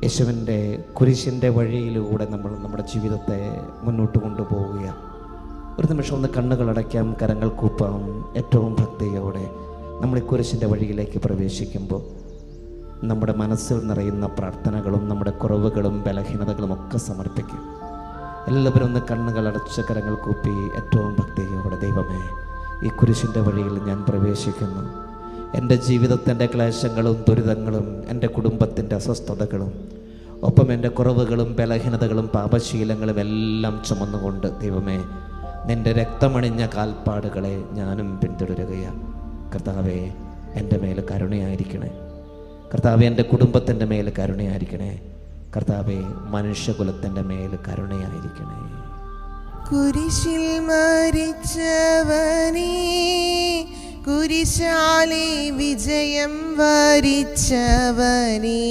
യേശുവിൻ്റെ കുരിശിൻ്റെ വഴിയിലൂടെ നമ്മൾ നമ്മുടെ ജീവിതത്തെ മുന്നോട്ട് കൊണ്ടുപോവുകയാണ്. ഒരു നിമിഷം ഒന്ന് കണ്ണുകളടയ്ക്കാം, കരങ്ങൾ കൂപ്പാം. ഏറ്റവും ഭക്തിയോടെ നമ്മൾ ഈ കുരിശിൻ്റെ വഴിയിലേക്ക് പ്രവേശിക്കുമ്പോൾ നമ്മുടെ മനസ്സിൽ നിറയുന്ന പ്രാർത്ഥനകളും നമ്മുടെ കുറവുകളും ബലഹീനതകളും ഒക്കെ സമർപ്പിക്കും. എല്ലാവരും ഒന്ന് കണ്ണുകളടച്ച് കരങ്ങൾ കൂപ്പി ഏറ്റവും ഭക്തിയോടെ, ദൈവമേ, ഈ കുരിശിൻ്റെ വഴിയിൽ ഞാൻ പ്രവേശിക്കുന്നു. എൻ്റെ ജീവിതത്തിൻ്റെ ക്ലേശങ്ങളും ദുരിതങ്ങളും എൻ്റെ കുടുംബത്തിൻ്റെ അസ്വസ്ഥതകളും ഒപ്പം എൻ്റെ കുറവുകളും ബലഹീനതകളും പാപശീലങ്ങളും എല്ലാം ചുമന്നുകൊണ്ട് ദൈവമേ, നിൻ്റെ രക്തമണിഞ്ഞ കാൽപ്പാടുകളെ ഞാനും പിന്തുടരുകയാണ്. കർത്താവേ, എൻ്റെ മേൽ കരുണയായിരിക്കണേ. കർത്താവേ, എൻ്റെ കുടുംബത്തിൻ്റെ മേൽ കരുണയായിരിക്കണേ. കർത്താവേ, മനുഷ്യകുലത്തിൻ്റെ മേൽ കരുണയായിരിക്കണേ. കുരിശിൽ മരിച്ചവനേ, കുരിശാലെ വിജയം വരിച്ചവനേ,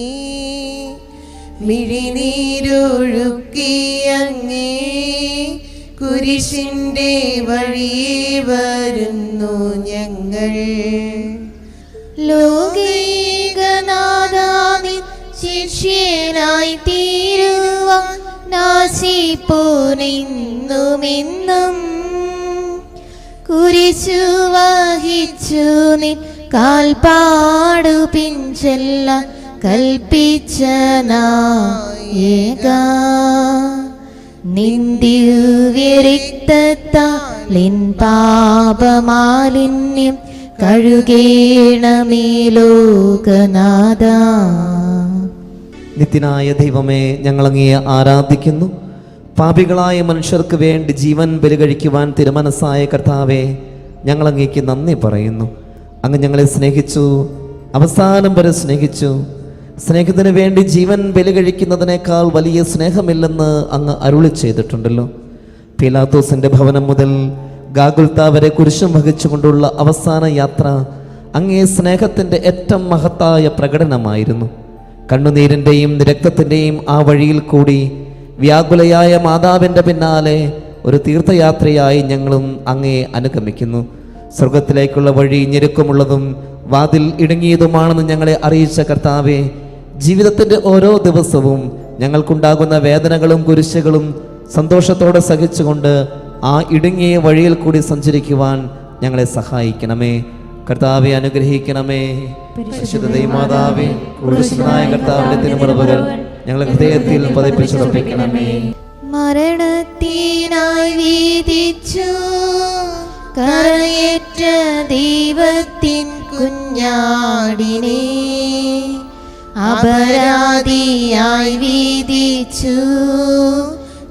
മിഴിനീരൊഴുക്കിയങ്ങേ കുരിശിൻ്റെ വഴിയേ വരുന്നു ഞങ്ങൾ. ലോകൈകനാഥാനി ശിഷ്യനായി തീരുവാൻ നാശിപ്പോനെന്നുമെന്നും കുരിശു വഹിച്ചു നിൻ കാൽപ്പാടു പിൻചെല്ലാൻ കൽപ്പിച്ച നായക, നിൻ ദിവ്യരക്തത്താൽ എൻ പാപമാലിന്യം കഴുകേണമേ ലോകനാഥ. നിത്യനായ ദൈവമേ, ഞങ്ങളങ്ങയെ ആരാധിക്കുന്നു. പാപികളായ മനുഷ്യർക്ക് വേണ്ടി ജീവൻ ബലി കഴിക്കുവാൻ തിരുമനസ്സായ കർത്താവേ, ഞങ്ങളങ്ങേക്ക് നന്ദി പറയുന്നു. അങ്ങ് ഞങ്ങളെ സ്നേഹിച്ചു, അവസാനം വരെ സ്നേഹിച്ചു. സ്നേഹത്തിന് വേണ്ടി ജീവൻ ബലി കഴിക്കുന്നതിനേക്കാൾ വലിയ സ്നേഹമില്ലെന്ന് അങ്ങ് അരുളി ചെയ്തിട്ടുണ്ടല്ലോ. പീലാത്തോസിൻ്റെ ഭവനം മുതൽ ഗാഗുൽത്ത വരെ കുരിശും വഹിച്ചുകൊണ്ടുള്ള അവസാന യാത്ര അങ്ങേ സ്നേഹത്തിൻ്റെ ഏറ്റവും മഹത്തായ പ്രകടനമായിരുന്നു. കണ്ണുനീരിൻ്റെയും രക്തത്തിൻ്റെയും ആ വഴിയിൽ കൂടി വ്യാകുലയായ മാതാവിൻ്റെ പിന്നാലെ ഒരു തീർത്ഥയാത്രയായി ഞങ്ങളും അങ്ങയെ അനുഗമിക്കുന്നു. സ്വർഗത്തിലേക്കുള്ള വഴി ഞെരുക്കമുള്ളതും വാതിൽ ഇടുങ്ങിയതുമാണെന്ന് ഞങ്ങളെ അറിയിച്ച കർത്താവെ, ജീവിതത്തിൻ്റെ ഓരോ ദിവസവും ഞങ്ങൾക്കുണ്ടാകുന്ന വേദനകളും കുരിശുകളും സന്തോഷത്തോടെ സഹിച്ചുകൊണ്ട് ആ ഇടുങ്ങിയ വഴിയിൽ കൂടി സഞ്ചരിക്കുവാൻ ഞങ്ങളെ സഹായിക്കണമേ. കർത്താവെ, അനുഗ്രഹിക്കണമേ. പരിശുദ്ധ മാതാവേ, ക്രൂശിതനായ കർത്താവിന്റെ തിരുമുറവുകൾ ഞങ്ങളുടെ ഹൃദയത്തിൽ പതിപ്പിച്ചുറപ്പിക്കണമേ. മരണത്തിനായി വീതിച്ചു കരയേറ്റ ദൈവത്തിൻ കുഞ്ഞാടിനെ, അപരാധിയായി വീതിച്ചു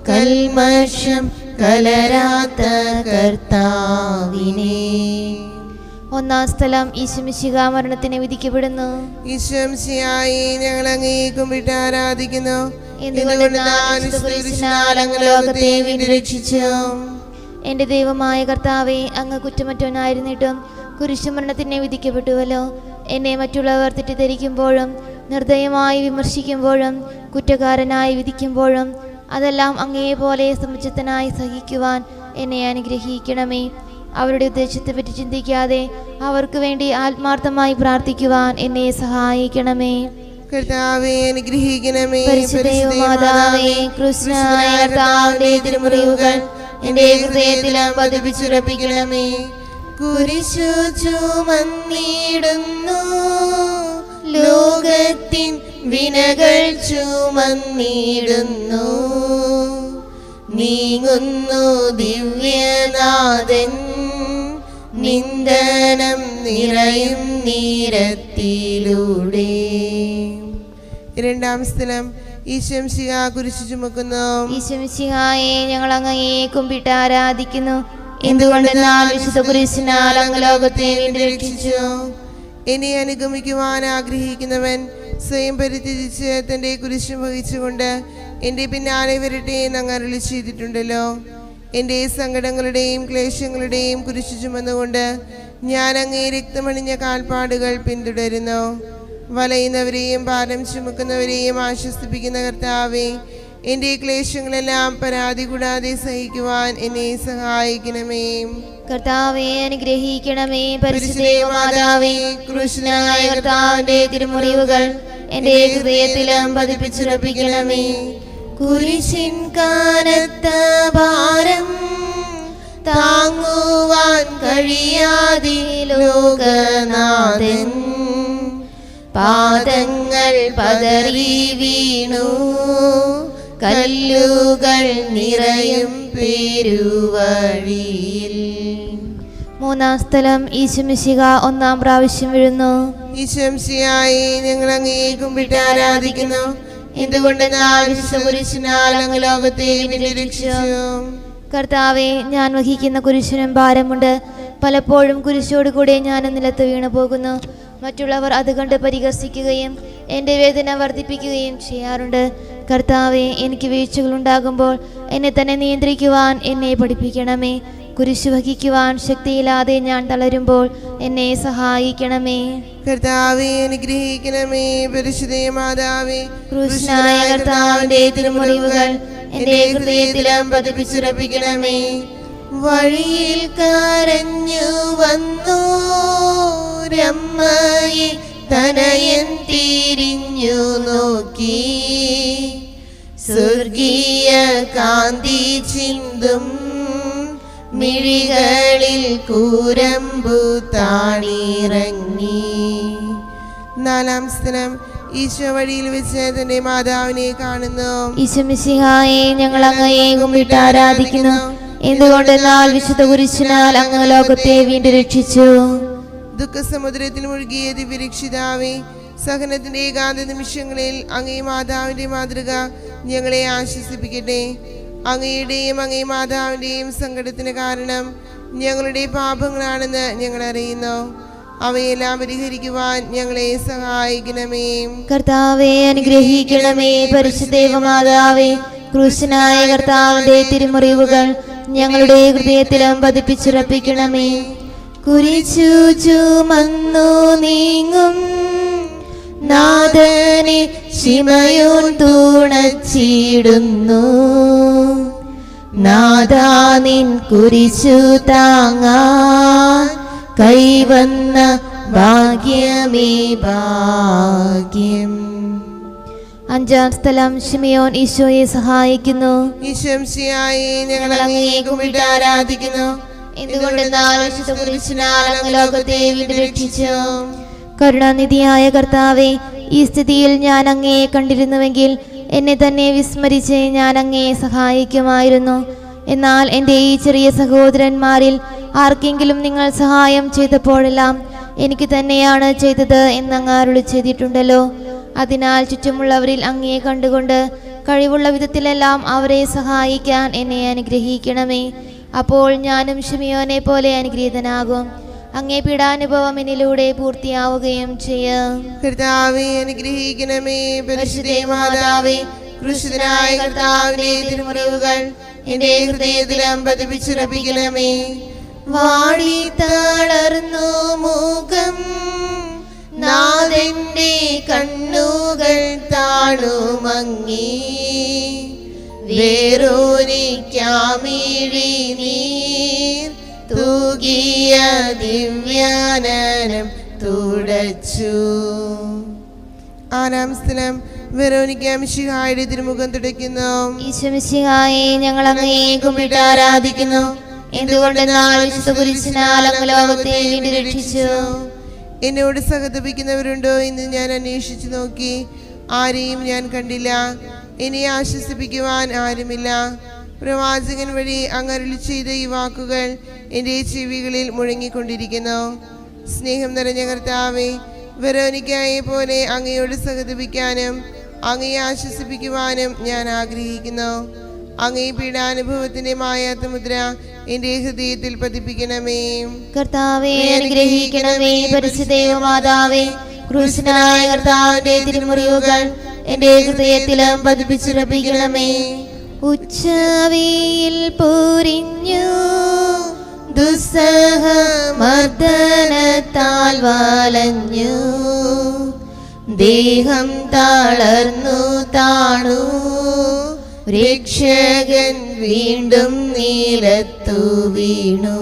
കൽമഷം കലരാത്ത കർത്താവിനെ. ഒന്നാം സ്ഥലം, ഈശോമിശിഹ മരണത്തിന് വിധിക്കപ്പെടുന്നു. ഈശോമിശിഹായെ ഞങ്ങൾ അങ്ങേ കുമ്പിട്ട് ആരാധിക്കുന്നു. ലോകത്തെ വീണ്ടും രക്ഷിച്ചു. എന്റെ ദൈവമായ കർത്താവെ, അങ്ങ് കുറ്റമറ്റവനായിരുന്നിട്ടും കുരിശുമരണത്തിനെ വിധിക്കപ്പെട്ടുവല്ലോ. എന്നെ മറ്റുള്ളവർ തെറ്റിദ്ധരിക്കുമ്പോഴും നിർദ്ദയമായി വിമർശിക്കുമ്പോഴും കുറ്റക്കാരനായി വിധിക്കുമ്പോഴും അതെല്ലാം അങ്ങേപോലെ സമുചിതനായി സഹിക്കുവാൻ എന്നെ അനുഗ്രഹിക്കണമേ. അവരുടെ ഉദ്ദേശത്തെ പറ്റി ചിന്തിക്കാതെ അവർക്ക് വേണ്ടി ആത്മാർത്ഥമായി പ്രാർത്ഥിക്കുവാൻ എന്നെ സഹായിക്കണമേ. കർത്താവേ, അനുഗ്രഹിക്കണമേ. പരിശുദ്ധമാതാവേ, ക്രിസ്തുനായ കർത്താവിന്റെ തിരുമുറിവുകൾ എന്റെ ഹൃദയത്തിൽ പതിപ്പിച്ചുറപ്പിക്കണമേ. കുരിശു ചുമന്നിടുന്നു, ലോകത്തിൻ വിനകൾ ചുമന്നിടുന്നു, നീങ്ങുന്നു ദിവ്യനാഥൻ നിന്ദനം നിറയും നീരത്തിലൂടെ. രണ്ടാം സ്ഥലം, ഈശോമിശിഹ കുരിശു ചുമക്കുന്നു. ഈശോമിശിഹായെ ഞങ്ങൾ അങ്ങയെ കുമ്പിട്ട് ആരാധിക്കുന്നു. എന്തുകൊണ്ടെന്നാൽ വിശുദ്ധ കുരിശിനാൽ അങ്ങ് ലോകത്തെ വീണ്ടും രക്ഷിച്ചു. എന്നെ അനുഗമിക്കുവാൻ ആഗ്രഹിക്കുന്നവൻ സ്വയം പരിത്യജിച്ച് തൻ്റെ കുരിശ് വഹിച്ചുകൊണ്ട് എൻ്റെ പിന്നാലെ വരട്ടെ എന്ന് അങ്ങ് അരുളി ചെയ്തിട്ടുണ്ടല്ലോ. എൻ്റെ സങ്കടങ്ങളുടെയും ക്ലേശങ്ങളുടെയും കുരിശു ചുമന്നുകൊണ്ട് ഞാൻ അങ്ങേ രക്തമണിഞ്ഞ കാൽപ്പാടുകൾ പിന്തുടരുന്നു. വലയുന്നവരെയും ഭാരം ചുമക്കുന്നവരെയും ആശ്വസിപ്പിക്കുന്ന കർത്താവേ, എൻ്റെ ക്ലേശങ്ങളെല്ലാം പരാതി കൂടാതെ സഹിക്കുവാൻ എന്നെ സഹായിക്കണമേ. കർത്താവേ, അനുഗ്രഹിക്കണമേ. പരിശുദ്ധ മാതാവേ, ക്രൂശനായ കർത്താവിന്റെ തിരുമുറിവുകൾ എൻ്റെ ഹൃദയത്തിലും പതിപ്പിച്ചുറപ്പിക്കണമേ. കുരിശിൻ കാനത്ത ഭാരം താങ്ങുവാൻ കഴിയാതെ ലോകനാഥൻ പാദങ്ങൾ പതറി വീണു, കല്ലുകൾ നിറയും പെരുവഴിയിൽ. മൂന്നാം സ്ഥലം ഈശോമിശിഹ ഒന്നാം പ്രാവശ്യം വീഴുന്നു. ഈശോമിശിഹായെ ഞങ്ങൾ അങ്ങയെ കുമ്പിട്ട് ആരാധിക്കുന്നു. എന്തുകൊണ്ടെന്നാൽ വിശുദ്ധ കുരിശിനാൽ അങ്ങ് ലോകത്തെ രക്ഷിച്ചു. കർത്താവെ, ഞാൻ വഹിക്കുന്ന കുരിശിനും ഭാരമുണ്ട്. പലപ്പോഴും കുരിശോടുകൂടെ ഞാൻ നിലത്ത് വീണു പോകുന്നു. മറ്റുള്ളവർ അത് കണ്ട് പരിഹസിക്കുകയും എൻ്റെ വേദന വർദ്ധിപ്പിക്കുകയും ചെയ്യാറുണ്ട്. കർത്താവെ, എനിക്ക് വീഴ്ചകളുണ്ടാകുമ്പോൾ എന്നെ തന്നെ നിയന്ത്രിക്കുവാൻ എന്നെ പഠിപ്പിക്കണമേ. കുരിശ് വഹിക്കുവാൻ ശക്തിയില്ലാതെ ഞാൻ തളരുമ്പോൾ എന്നെ സഹായിക്കണമേ. കർത്താവെ, അനുഗ്രഹിക്കണമേ. പരിശുദ്ധ മാതാവേ, ക്രൂശനായ കർത്താവിന്റെ തിരുമുറിവുകൾ എൻ്റെ ഹൃദയത്തിലും പതിപ്പിച്ചുറപ്പിക്കണമേ. വഴിയിൽ കരഞ്ഞു വന്നു രമ്മയെ തനയൻ തിരിഞ്ഞു നോക്കി, സ്വർഗീയ കാന്തി ചിന്തും മിഴികളിൽ കൂരമ്പു താണിറങ്ങി. നാലാം സ്ഥലം ഈശോ വഴിയിൽ വെച്ച് തന്റെ മാതാവിനെ കാണുന്നു. ഈശോമിശിഹായെ ഞങ്ങൾ അങ്ങയെ കുമ്പിട്ട് ആരാധിക്കുന്നു. എന്തുകൊണ്ടെന്നാൽ വിശുദ്ധ കുരിശിനാൽ അങ്ങ് ലോകത്തെ വീണ്ടും രക്ഷിച്ചു. ദുഃഖസമുദ്രത്തിൽ മുഴുകിയ ദിവ്യരക്ഷിതാവേ, സഹനത്തിന്റെ ഏകാന്ത നിമിഷങ്ങളിൽ അങ്ങേ മാതാവിന്റെ മാതൃക ഞങ്ങളെ ആശ്വസിപ്പിക്കട്ടെ. അങ്ങയുടെയും അങ്ങേ മാതാവിന്റെയും സങ്കടത്തിന് കാരണം ഞങ്ങളുടെ പാപങ്ങളാണെന്ന് ഞങ്ങൾ അറിയുന്നു. അവയെല്ലാം പരിഹരിക്കുവാൻ ഞങ്ങളെ സഹായിക്കണമേ. കർത്താവെ, അനുഗ്രഹിക്കണമേ. പരിശുദ്ധ മാതാവേ, ക്രൂശനായ കർത്താവിന്റെ തിരുമുറിവുകൾ ഞങ്ങളുടെ ഹൃദയത്തിലും പതിപ്പിച്ചുറപ്പിക്കണമേ. കുരിശു ചുമന്നു നീങ്ങും നാഥനെ ശിമയോൻ തുണച്ചിടുന്നു. നാഥാ, നിൻ കുരിശു താങ്ങാൻ കൈവന്ന ഭാഗ്യമേ ഭാഗ്യം. അഞ്ചാം സ്ഥലം ശിമയോൻ ഈശോയെ സഹായിക്കുന്നു. ഈശോമിശിഹായെ ഞങ്ങൾ അങ്ങയെ കുമ്പിട്ട് ആരാധിക്കുന്നു. എന്തുകൊണ്ടെന്നാൽ വിശുദ്ധ കുരിശിനാൽ അങ്ങ് ലോകത്തെ വീണ്ടും രക്ഷിച്ചു. കരുണാനിധിയായ കർത്താവെ, ഈ സ്ഥിതിയിൽ ഞാൻ അങ്ങയെ കണ്ടിരുന്നുവെങ്കിൽ എന്നെ തന്നെ വിസ്മരിച്ച് ഞാൻ അങ്ങയെ സഹായിക്കുമായിരുന്നു. എന്നാൽ എൻ്റെ ഈ ചെറിയ സഹോദരന്മാരിൽ ആർക്കെങ്കിലും നിങ്ങൾ സഹായം ചെയ്തപ്പോഴെല്ലാം എനിക്ക് തന്നെയാണ് ചെയ്തത് എന്നങ്ങ് അരുളി ചെയ്തിട്ടുണ്ടല്ലോ. അതിനാൽ ചുറ്റുമുള്ളവരിൽ അങ്ങയെ കണ്ടുകൊണ്ട് കഴിവുള്ള വിധത്തിലെല്ലാം അവരെ സഹായിക്കാൻ എന്നെ അനുഗ്രഹിക്കണമേ. അപ്പോൾ ഞാനും ശിമയോനെ പോലെ അനുഗ്രഹീതനാകും. അങ്ങേ പീഡാനുഭവം എന്നിലൂടെ പൂർത്തിയാവുകയും ചെയ്യും. കർത്താവെ, അനുഗ്രഹിക്കണമേ. പരിശുദ്ധ മാതാവേ, ക്രൂശിതനായ കർത്താവിന്റെ തിരുമുറിവുകൾ എന്റെ ഹൃദയത്തിലും പതിപ്പിച്ചുറപ്പിക്കണമേ. വാടി തളർന്നു മുഖം നാഥന്റെ കണ്ണുകൾ താണുമങ്ങി, വേറോനിക്കാമിഴി നീർ തൂകിയ ദിവ്യാനനം തുടച്ചു. ആറാം സ്ഥലം വെറോനിക്ക മിശിഹായുടെ തിരുമുഖം തുടയ്ക്കുന്നു. ഈശോമിശിഹായെ ഞങ്ങൾ അങ്ങയെ കുമ്പിട്ട് ആരാധിക്കുന്നു. എന്തുകൊണ്ടെന്നാൽ വിശുദ്ധ കുരിശിനാൽ അങ്ങ് ലോകത്തെ വീണ്ടും രക്ഷിച്ചു. എന്നോട് സഹതപിക്കുന്നവരുണ്ടോ എന്ന് ഞാൻ അന്വേഷിച്ചു നോക്കി, ആരെയും ഞാൻ കണ്ടില്ല. എന്നെ ആശ്വസിപ്പിക്കുവാൻ ആരുമില്ല. പ്രവാചകൻ വഴി അങ്ങ് അരുളി ചെയ്ത ഈ വാക്കുകൾ എൻ്റെ ചെവികളിൽ മുഴങ്ങിക്കൊണ്ടിരിക്കുന്നു. സ്നേഹം നിറഞ്ഞ കർത്താവേ, വെറോനിക്കയെ പോലെ അങ്ങയോട് സഹതപിക്കാനും അങ്ങയെ ആശ്വസിപ്പിക്കുവാനും ഞാൻ ആഗ്രഹിക്കുന്നു. അങ്ങേ പീഡാനുഭവത്തിന്റെ മായാത്ത മുദ്ര എൻ്റെ ഹൃദയത്തിൽ പതിപ്പിക്കണമേ. കർത്താവേ, അനുഗ്രഹിക്കണമേ. പരിശുദ്ധ മാതാവേ, ക്രൂശനായ കർത്താവിന്റെ തിരുമുറിവുകൾ എൻ്റെ ഹൃദയത്തിലും പതിപ്പിച്ചുറപ്പിക്കണമേ. ഉച്ചവെയിൽ പൊരിഞ്ഞു ദുസ്സഹമർദ്ദനത്താൽ വലഞ്ഞു, ദേഹം തളർന്നു താണു, രക്ഷകൻ വീണ്ടും നിലത്തു വീണു.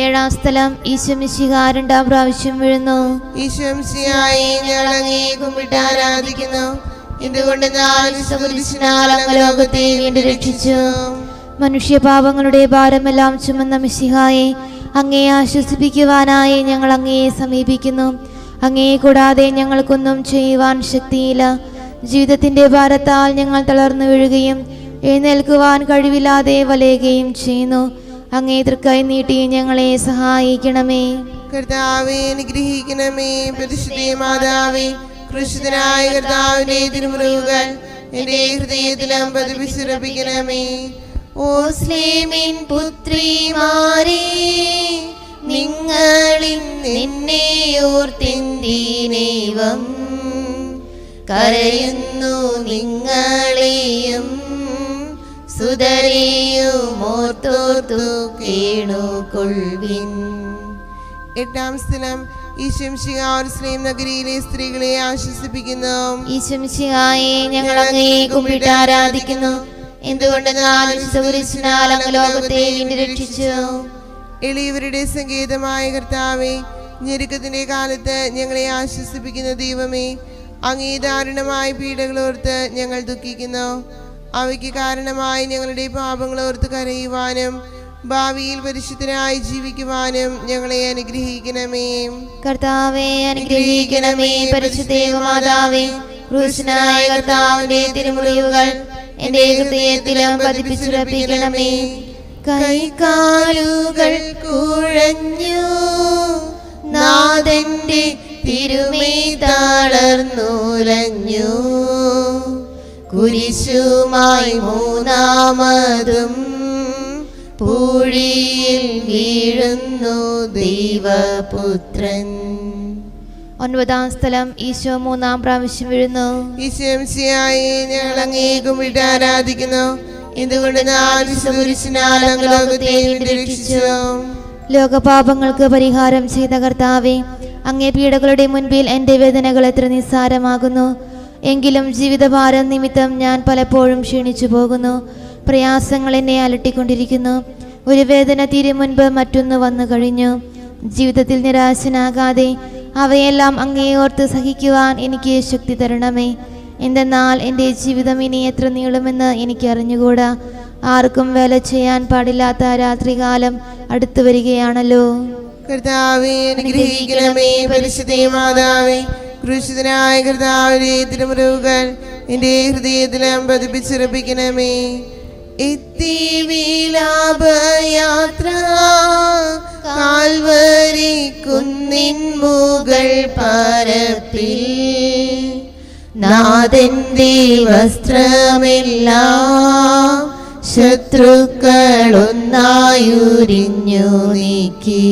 ഏഴാം സ്ഥലം ഈശോമിശിഹാ രണ്ടാം പ്രാവശ്യം വീഴുന്നു. ഈശോമിശിഹായെ ഞങ്ങൾ അങ്ങേ കുമ്പിട്ട് ആരാധിക്കുന്നു. എന്തുകൊണ്ട് ലോകത്തെ വീണ്ടും രക്ഷിച്ചു. മനുഷ്യപാപങ്ങളുടെ ഭാരമെല്ലാം ചുമന്ന മിശിഹായെ അങ്ങേ ആശ്വസിപ്പിക്കുവാനായി ഞങ്ങൾ അങ്ങയെ സമീപിക്കുന്നു. അങ്ങയെ കൂടാതെ ഞങ്ങൾക്കൊന്നും ചെയ്യുവാൻ ശക്തിയില്ല. ജീവിതത്തിന്റെ ഭാരത്താൽ ഞങ്ങൾ തളർന്നു വീഴുകയും എഴുന്നേൽക്കുവാൻ കഴിവില്ലാതെ വലയുകയും ചെയ്യുന്നു. അങ്ങേ തൃക്കൈ നീട്ടി ഞങ്ങളെ സഹായിക്കണമേ. കർത്താവേ അനുഗ്രഹിക്കണമേ. പരിശുദ്ധ മാതാവേ, ക്രൂശിതനായ കർത്താവിന്റെ തിരുമുറിവുകൾ എന്റെ ഹൃദയത്തിലും പതിപ്പിച്ചുറപ്പിക്കണമേ. ഓ സ്ലേമിൻ പുത്രിമാരേ, നിങ്ങളിൽ നിന്നെ ഓർത്തിന്ദീനേവം കരയുന്നു. നിങ്ങളെയും സുതരെയും ഓർത്തോർത്തു കേണുകൊള്ളുവിൻ. എട്ടാം സ്ഥലം ഈശോമിശിഹാ യെരൂശലേം നഗരിയിലെ സ്ത്രീകളെ ആശ്വസിപ്പിക്കുന്നു. ഈശോമിശിഹായെ ഞങ്ങൾ അങ്ങയെ കുമ്പിട്ട് ആരാധിക്കുന്നു. എന്തുകൊണ്ട് അങ്ങ് ലോകത്തെ വീണ്ടും രക്ഷിച്ചു. എളിയവരുടെ സങ്കേതമായ കർത്താവേ, ഞെരുക്കത്തിന്റെ കാലത്ത് ഞങ്ങളെ ആശ്വസിപ്പിക്കുന്ന ദൈവമേ, അങ്ങേ ദാരുണമായ പീഡകളോർത്ത് ഞങ്ങൾ ദുഃഖിക്കുന്നു. അവയ്ക്ക് കാരണമായി ഞങ്ങളുടെ പാപങ്ങളോർത്ത് കരയുവാനും ഭാവിയിൽ പരിശുദ്ധനായി ജീവിക്കുവാനും ഞങ്ങളെ അനുഗ്രഹിക്കണമേ. കർത്താവേ അനുഗ്രഹിക്കണമേ. പരിശുദ്ധ മാതാവേ, ക്രൂശനായ കർത്താവിന്റെ തിരുമുറിവുകൾ എന്റെ ഹൃദയത്തിലും പതിപ്പിച്ചുറപ്പിക്കണമേ. കൈകാലുകൾ കുഴഞ്ഞു, നാഥന്റെ തിരുമേ തളർന്നുലഞ്ഞു. കുരിശുമായി മൂന്നാമതും പൂഴിയിൽ വീഴുന്നു ദൈവപുത്രൻ. ഒൻപതാം സ്ഥലം ഈശോ മൂന്നാം പ്രാവശ്യം വീഴുന്നു. ഈശോമിശിഹായെ ഞങ്ങൾ അങ്ങേ കുമ്പിട്ട് ആരാധിക്കുന്നു. എന്തുകൊണ്ട് ലോകത്തെ വീണ്ടും രക്ഷിച്ചു. ലോകപാപങ്ങൾക്ക് പരിഹാരം ചെയ്ത കർത്താവേ, അങ്ങേ പീഡകളുടെ മുൻപിൽ എൻ്റെ വേദനകൾ എത്ര നിസ്സാരമാകുന്നു. എങ്കിലും ജീവിതഭാരം നിമിത്തം ഞാൻ പലപ്പോഴും ക്ഷീണിച്ചു പോകുന്നു. പ്രയാസങ്ങൾ എന്നെ അലട്ടിക്കൊണ്ടിരിക്കുന്നു. ഒരു വേദന തീരും മുൻപ് മറ്റൊന്ന് വന്നു കഴിഞ്ഞു. ജീവിതത്തിൽ നിരാശനാകാതെ അവയെല്ലാം അങ്ങേ ഓർത്ത് സഹിക്കുവാൻ എനിക്ക് ശക്തി തരണമേ. എന്തെന്നാൽ എൻ്റെ ജീവിതം ഇനി എത്ര നീളുമെന്ന് എനിക്ക് അറിഞ്ഞുകൂടാ. ആർക്കും വേല ചെയ്യാൻ പാടില്ലാത്ത രാത്രികാലം അടുത്തു വരികയാണല്ലോ. കർത്താവേ അനുഗ്രഹിക്കണമേ. പരിശുദ്ധ മാതാവേ, ക്രൂശിതനായ കർത്താവിന്റെ തിരുമുറിവുകൾ എന്റെ ഹൃദയത്തിലും പതിപ്പിച്ചുറപ്പിക്കണമേ. എത്തി വിലാപയാത്ര കാൽവരി കുന്നിൻ മുകൾ പരപ്പിൽ, നാഥന്റെ വസ്ത്രമെല്ലാം ശത്രുക്കളൊന്നായുരിഞ്ഞു നീക്കി.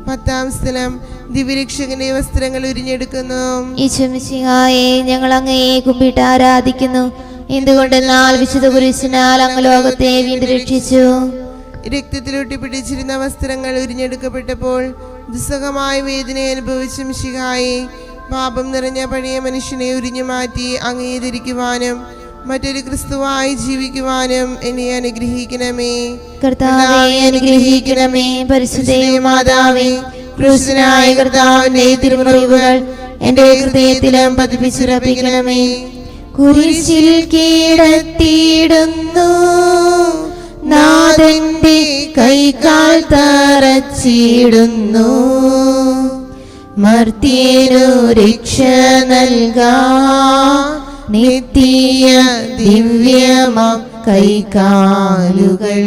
പത്താം സ്ഥലം ദിവ്യരക്ഷകന്റെ വസ്ത്രങ്ങൾ ഉരിഞ്ഞെടുക്കുന്നു. ഈശോമിശിഹായെ ഞങ്ങൾ അങ്ങയെ കുമ്പിട്ട് ആരാധിക്കുന്നു. എന്തുകൊണ്ടെന്നാൽ വിശുദ്ധ കുരിശിനാൽ അങ്ങ് ലോകത്തെ വീണ്ടും രക്ഷിച്ചു. രക്തത്തിലൊട്ടി പിടിച്ചിരുന്ന വസ്ത്രങ്ങൾ ഉരിഞ്ഞെടുക്കപ്പെട്ടപ്പോൾ ദുസ്സഹമായ വേദന അനുഭവിച്ച മിശിഹായെ, പാപം നിറഞ്ഞ പഴയ മനുഷ്യനെ ഉരിഞ്ഞു മാറ്റി അങ്ങയെ ധരിക്കുവാനും മറ്റൊരു ക്രിസ്തുവായി ജീവിക്കുവാനും എന്നെ അനുഗ്രഹിക്കണമേ. കർത്താവേ അനുഗ്രഹിക്കണമേ. പരിശുദ്ധ മാതാവേ, ക്രൂശനായ കർത്താവിന്റെ തിരുമുറിവുകൾ എന്റെ ഹൃദയത്തിലും പതിപ്പിച്ചുറപ്പിക്കണമേ. കുരിശിൽ കീഴത്തിയിടുന്നു, നാഥന്റെ കൈകാൽ തറച്ചിടുന്നു. മർത്യനു രക്ഷ നൽകാൻ നിത്യ ദിവ്യമാം കൈകാലുകൾ.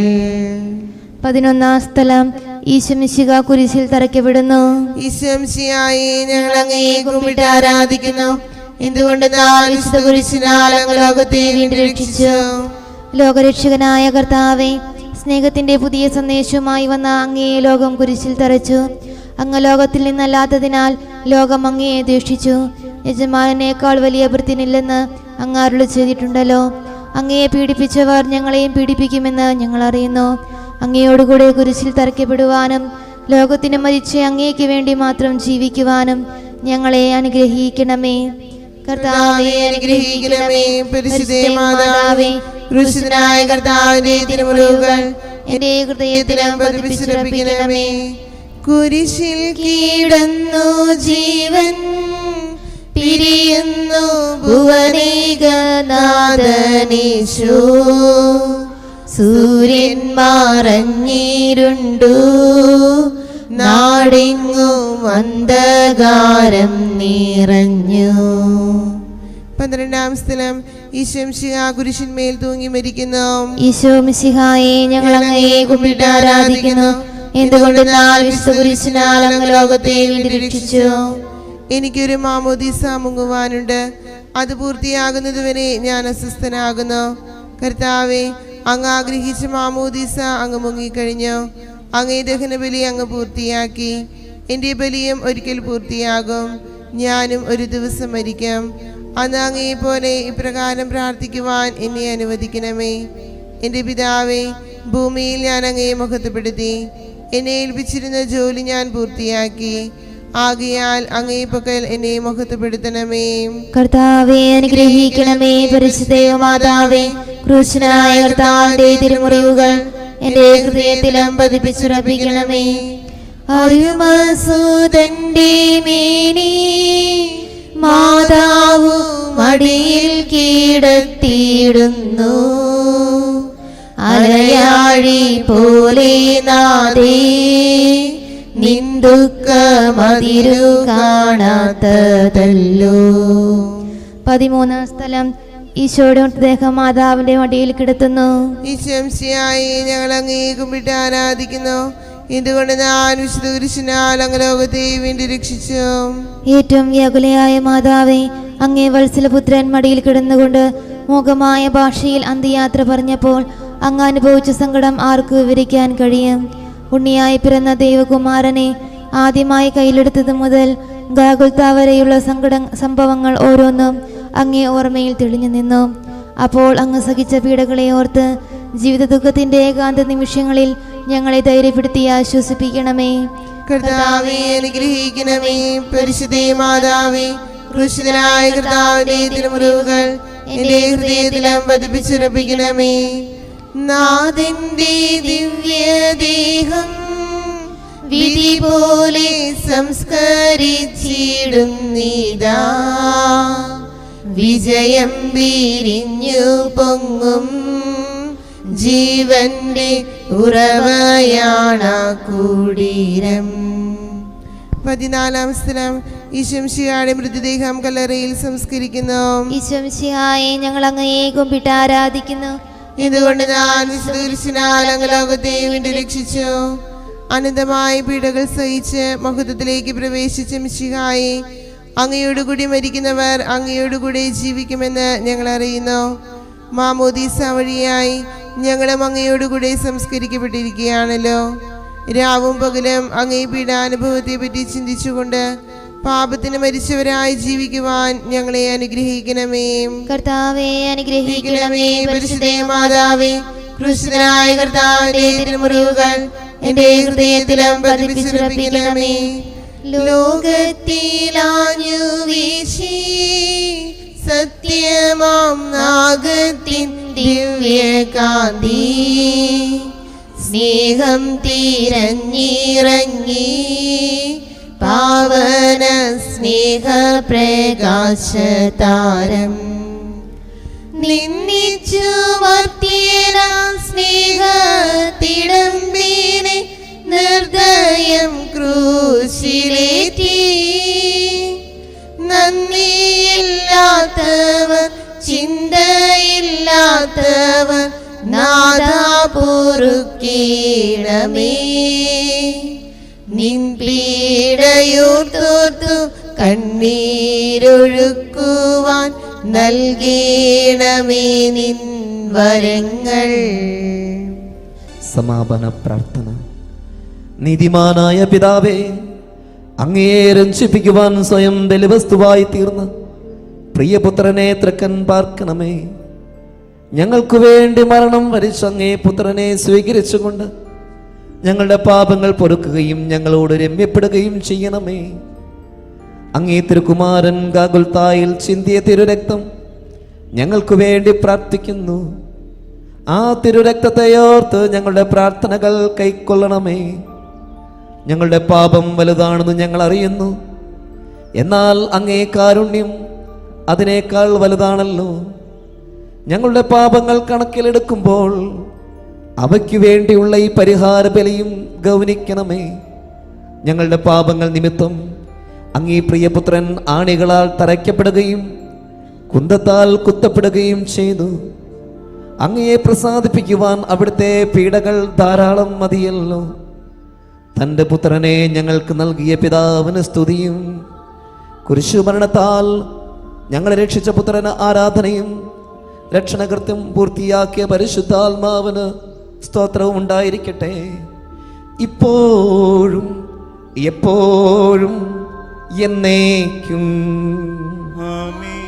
11-ാം സ്ഥലം ഈശോമിശിഹാ കുരിശിൽ തറയ്ക്കപ്പെടുന്നു. ഈശോമിശിഹായെ ഞങ്ങൾ അങ്ങയെ കുമ്പിട്ട് ആരാധിക്കുന്നു. എന്തുകൊണ്ട് വിശുദ്ധ കുരിശിനാൽ അങ്ങ് ലോകത്തെ വീണ്ടും രക്ഷിച്ചു. ലോകരക്ഷകനായ കർത്താവേ, സ്നേഹത്തിന്റെ പുതിയ സന്ദേശവുമായി വന്ന അങ്ങയെ ലോകം കുരിശിൽ തറച്ചു. അങ്ങ് ലോകത്തിൽ നിന്നല്ലാത്തതിനാൽ ലോകം അങ്ങയെ ദ്വേഷിച്ചു. യജമാനേക്കാൾ വലിയ ഭൃത്യനില്ലെന്ന് അങ്ങ് അരുളി ചെയ്തിട്ടുണ്ടല്ലോ. അങ്ങയെ പീഡിപ്പിച്ചവർ ഞങ്ങളെയും പീഡിപ്പിക്കുമെന്ന് ഞങ്ങൾ അറിയുന്നു. അങ്ങയോടുകൂടെ കുരിശിൽ തറയ്ക്കപ്പെടുവാനും ലോകത്തിന് മരിച്ച് അങ്ങേക്ക് വേണ്ടി മാത്രം ജീവിക്കുവാനും ഞങ്ങളെ അനുഗ്രഹിക്കണമേ. കർത്താവേ അനുഗ്രഹിക്കണമേ. പരിശുദ്ധ മാതാവേ, ക്രൂശിതനായ കർത്താവിന്റെ തിരുമുറിവുകൾ എന്റെ ഹൃദയത്തിലും പതിപ്പിച്ചുറപ്പിക്കണമേ. കുരിശിൽ കീടന്നു ജീവൻ പിരിയുന്നു ഭുവനേകനാഥനീശോ. സൂര്യൻ മറഞ്ഞിരുണ്ടു നാടെങ്ങും അന്ധകാരം നിറഞ്ഞു. 12-ാം സ്ഥലം ഈശോമിശിഹാ കുരിശിന്മേൽ തൂങ്ങി മരിക്കുന്നു. ഈശോ മിശിഹായെ ഞങ്ങൾ അങ്ങയെ കുമ്പിട്ട് ആരാധിക്കുന്നു. എന്തുകൊണ്ടെന്നാൽ വിശുദ്ധ കുരിശിനാൽ അങ്ങ് ലോകത്തെ വീണ്ടും രക്ഷിച്ചു. എനിക്കൊരു മാമോദീസ മുങ്ങുവാനുണ്ട്, അത് പൂർത്തിയാകുന്നതുവരെ ഞാൻ അസ്വസ്ഥനാകുന്നു. കർത്താവെ, അങ്ങ് ആഗ്രഹിച്ച മാമോദീസ അങ്ങ് മുങ്ങിക്കഴിഞ്ഞു. അങ്ങേ ദഹനബലി അങ്ങ് പൂർത്തിയാക്കി. എൻ്റെ ബലിയും ഒരിക്കൽ പൂർത്തിയാകും. ഞാനും ഒരു ദിവസം മരിക്കും. അന്ന് അങ്ങയെ പോലെ ഇപ്രകാരം പ്രാർത്ഥിക്കുവാൻ എന്നെ അനുവദിക്കണമേ. എൻ്റെ പിതാവേ, ഭൂമിയിൽ ഞാൻ അങ്ങയെ മഹത്വപ്പെടുത്തി. എന്നെ ഏൽപ്പിച്ചിരുന്ന ജോലി ഞാൻ പൂർത്തിയാക്കി. ആകയാൽ അങ്ങേ പക്കൽ എന്നെ മഹത്വപ്പെടുത്തണമേ. കർത്താവെ അനുഗ്രഹിക്കണമേ. പരിശുദ്ധ മാതാവേ, ക്രൂശനായ കർത്താവിന്റെ തിരുമുറിവുകൾ എന്റെ ഹൃദയത്തിലും പതിപ്പിച്ചുറപ്പിക്കണമേ. അരുമസുതന്റെ മേനി മാതാവു മടിയിൽ കീടത്തിയിടുന്നു. അലയാഴി പോലെ നാദേ നിന്ദുക്കമതിരു കാണാത്തതല്ലോ. 13-ാം സ്ഥലം ഈശോയുടെ മൃതദേഹം മാതാവിന്റെ മടിയിൽ കിടത്തുന്നു. ഈശോമിശിഹായെ ഞങ്ങൾ അങ്ങയെ കുമ്പിട്ട് ആരാധിക്കുന്നു. എന്തുകൊണ്ട് ഞാൻ വിശുദ്ധ കുരിശിനാൽ അങ്ങ് ലോകത്തെ വീണ്ടും രക്ഷിച്ചു. ഏറ്റവും വ്യാകുലയായ മാതാവേ, അങ്ങേ വത്സലപുത്രൻ മടിയിൽ കിടന്നുകൊണ്ട് മൂകമായ ഭാഷയിൽ അന്ത്യയാത്ര പറഞ്ഞപ്പോൾ അങ്ങ് അനുഭവിച്ച സങ്കടം ആർക്ക് വിവരിക്കാൻ കഴിയും? ഉണ്ണിയായി പിറന്ന ദൈവകുമാരനെ ആദ്യമായി കയ്യിലെടുത്തത് മുതൽ ഗാഗുൽത്ത വരെയുള്ള സംഭവങ്ങൾ ഓരോന്നും അങ്ങേ ഓർമ്മയിൽ തെളിഞ്ഞു നിന്നു. അപ്പോൾ അങ്ങ് സഹിച്ച പീഡകളെ ഓർത്ത് ജീവിത ദുഃഖത്തിന്റെ ഏകാന്ത നിമിഷങ്ങളിൽ ഞങ്ങളെ ധൈര്യപ്പെടുത്തി ആശ്വസിപ്പിക്കണമേ. കർത്താവേ അനുഗ്രഹിക്കണമേ. പരിശുദ്ധ മാതാവേ, ക്രൂശിതനായ കർത്താവിന്റെ തിരുമുറിവുകൾ എന്റെ ഹൃദയത്തിലും പതിപ്പിച്ചുറപ്പിക്കണമേ. നാഥന്റെ ദിവ്യദേഹം വിധി പോലെ സംസ്കരിച്ചിടുന്നിതാ. വിജയം വിരിഞ്ഞു പൊങ്ങും ജീവന്റെ ഉറവയാണ കുടീരം. 14-ാം സ്ഥലം ഈശോമിശിഹായുടെ മൃതദേഹം കല്ലറയിൽ സംസ്കരിക്കുന്നു. ഈശോമിശിഹായെ ഞങ്ങൾ അങ്ങയെ കുമ്പിട്ട് ആരാധിക്കുന്നു. ഇതുകൊണ്ട് ഞാൻ വിശുദ്ധ കുരിശിനാൽ അങ്ങ് ലോകത്തെ വീണ്ടും രക്ഷിച്ചു. അനന്തമായ പീഡകൾ സഹിച്ച് മഹത്വത്തിലേക്ക് പ്രവേശിച്ച മിശിഹായെ, അങ്ങയോടുകൂടി മരിക്കുന്നവർ അങ്ങയോടുകൂടി ജീവിക്കുമെന്ന് ഞങ്ങൾ അറിയുന്നു. മാമോദീസ വഴിയായി ഞങ്ങളും അങ്ങയോടുകൂടി സംസ്കരിക്കപ്പെട്ടിരിക്കുകയാണല്ലോ. രാവും പകലും അങ്ങേ പീഡാനുഭവത്തെ പറ്റി ചിന്തിച്ചുകൊണ്ട് പാപത്തിന് മരിച്ചവരായി ജീവിക്കുവാൻ ഞങ്ങളെ അനുഗ്രഹിക്കണമേ. കർത്താവേ അനുഗ്രഹിക്കണമേ. പരിശുദ്ധ മാതാവേ, ക്രൂശിതനായ കർത്താവിന്റെ തിരുമുറിവുകൾ എന്റെ ഹൃദയത്തിലും പതിപ്പിച്ചുറപ്പിക്കണമേ. ലോകത്തിലാഞ്ഞു വീശി സത്യമാം നാഗത്തിൻ ദിവ്യകാന്തി സ്നേഹം തിരഞ്ഞിറങ്ങി പാവന സ്നേഹ പ്രകാശതാരം നിന്നിച്ചു മർത്യന സ്നേഹത്തിടമ്പിനെ നിർദ്ദയം ക്രൂശിലേറ്റി. നന്ദിയില്ലാത്തവർ ചിന്തയില്ലാത്തവർ നാഥാ പൊറുക്കേണമേ. നിൻ പീഡയോർത്തോർത്തു കണ്ണീരൊഴുക്കുവാൻ നൽകേണമേ നിൻ വരങ്ങൾ. സമാപന പ്രാർത്ഥന. നീതിമാനായ പിതാവേ, അങ്ങയെ രഞ്ജിപ്പിക്കുവാൻ സ്വയം ബലിവസ്തുവായി തീർന്ന പ്രിയപുത്രനെ തൃക്കൻ പാർക്കണമേ. ഞങ്ങൾക്കു വേണ്ടി മരണം വരിച്ച അങ്ങേ പുത്രനെ സ്വീകരിച്ചുകൊണ്ട് ഞങ്ങളുടെ പാപങ്ങൾ പൊറുക്കുകയും ഞങ്ങളോട് രമ്യപ്പെടുകയും ചെയ്യണമേ. അങ്ങേ തിരുകുമാരൻ ഗാഗുൽത്തായിൽ ചിന്തിയ തിരുരക്തം ഞങ്ങൾക്കു വേണ്ടി പ്രാർത്ഥിക്കുന്നു. ആ തിരുരക്തത്തെ ഓർത്ത് ഞങ്ങളുടെ പ്രാർത്ഥനകൾ കൈക്കൊള്ളണമേ. ഞങ്ങളുടെ പാപം വലുതാണെന്ന് ഞങ്ങൾ അറിയുന്നു, എന്നാൽ അങ്ങേ കാരുണ്യം അതിനേക്കാൾ വലുതാണല്ലോ. ഞങ്ങളുടെ പാപങ്ങൾ കണക്കിലെടുക്കുമ്പോൾ അവയ്ക്ക് വേണ്ടിയുള്ള ഈ പരിഹാര ബലിയും ഗൗനിക്കണമേ. ഞങ്ങളുടെ പാപങ്ങൾ നിമിത്തം അങ്ങേ പ്രിയപുത്രൻ ആണികളാൽ തറയ്ക്കപ്പെടുകയും കുന്തത്താൽ കുത്തപ്പെടുകയും ചെയ്തു. അങ്ങയെ പ്രസാദിപ്പിക്കുവാൻ അവിടുത്തെ പീഡകൾ ധാരാളം മതിയല്ലോ. തൻ്റെ പുത്രനെ ഞങ്ങൾക്ക് നൽകിയ പിതാവിന് സ്തുതിയും കുരിശുമരണത്താൽ ഞങ്ങളെ രക്ഷിച്ച പുത്രന് ആരാധനയും രക്ഷണകൃത്യം പൂർത്തിയാക്കിയ പരിശുദ്ധാത്മാവിന് സ്തോത്രവും ഉണ്ടായിരിക്കട്ടെ, ഇപ്പോഴും എപ്പോഴും എന്നേക്കും. ആമേൻ.